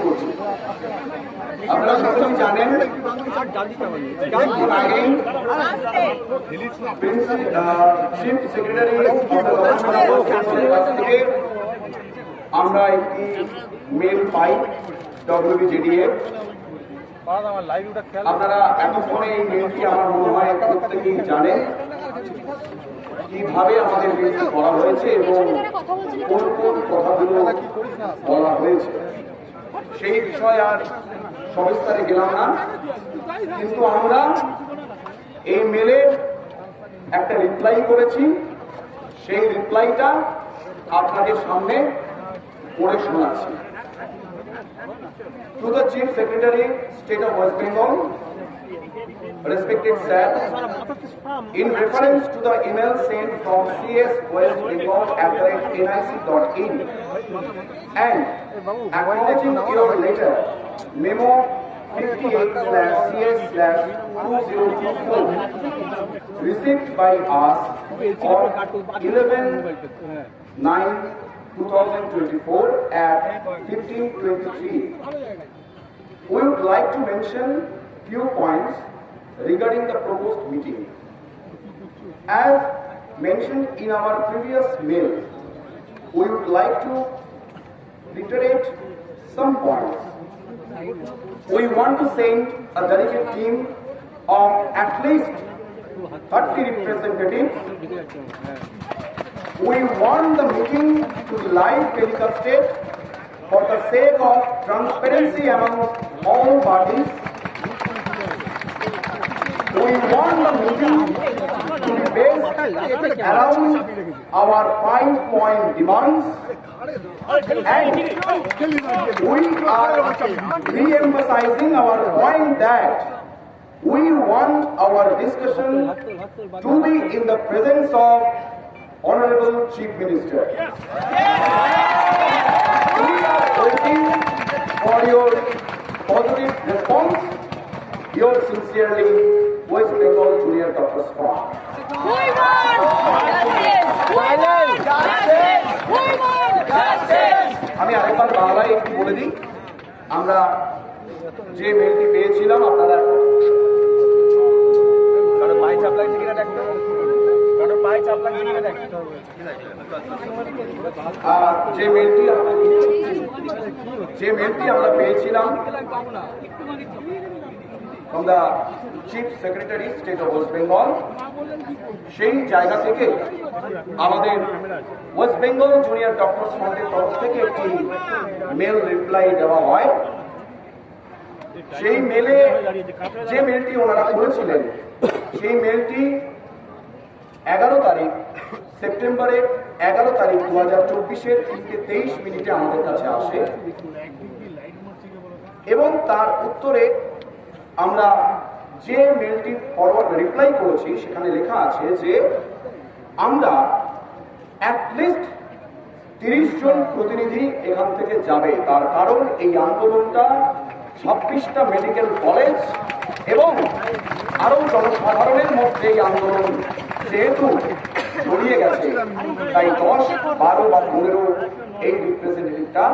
করছি। আপনারা সকলেই জানেন চিফ সেক্রেটারি থেকে আমরা একটি মেল পাই WBJDF। আপনারা এতক্ষণে এই মেলটি আমার মনে হয় প্রত্যেকেই জানেন কিভাবে আমাদের মেলটি করা হয়েছে এবং কোন কোন কথাগুলো বলা হয়েছে সেই বিষয়ে আর সবিস্তারে গেলাম না, কিন্তু আমরা এই মেলে একটা রিপ্লাই করেছি। সেই রিপ্লাইটা আপনাদের সামনে পড়ে শোনাচ্ছি। To the Chief Secretary, State of West Bengal, respected sir, in reference to the email sent from cswestbengal@nic.in and acknowledging your letter, memo 58/CS/2024, received by us on 11/9/2024 at 15:23. We would like to mention few points regarding the proposed meeting. As mentioned in our previous mail, we would like to reiterate some points. We want to send a delegate team of at least 30 representatives. We want the meeting to be live telecasted for the sake of transparency among all parties. We want the meeting to be based around our 5-point demands, and we are re-emphasizing our point that we want our discussion to be in the presence of Honorable Chief Minister. We are waiting for your positive response. Yours sincerely, West Bengal Junior Doctors Forum. আমি আরেকবার বাংলায় একটু বলে দিই, আমরা যে মেলটি পেয়েছিলাম, আপনারা যে মেলটি আমরা পেয়েছিলাম from the Chief Secretary, State of West Bengal, সেই জায়গা থেকে আমাদের ওয়েস্ট বেঙ্গল জুনিয়র ডক্টরস ফ্রন্টের তরফ থেকে একটি মেল রিপ্লাই দেওয়া হয়। সেই মেলে যে মেলটি ওনারা করেছিলেন, সেই মেলটি 11 তারিখ সেপ্টেম্বরের 11 তারিখ 2024 3:23 আমাদের কাছে আসে এবং তার উত্তরে আমরা যে মেলটি ফরওয়ার্ড রিপ্লাই করেছি সেখানে লেখা আছে যে আমরা অ্যাটলিস্ট 30 জন প্রতিনিধি এখান থেকে যাবে। তার কারণ এই আন্দোলনটা 26টা মেডিকেল কলেজ এবং আরো জনসাধারণের মধ্যে এই আন্দোলন যেহেতু জড়িয়ে গেছে, তাই 10, 12 বা 15 এই রিপ্রেজেন্টেটিভটা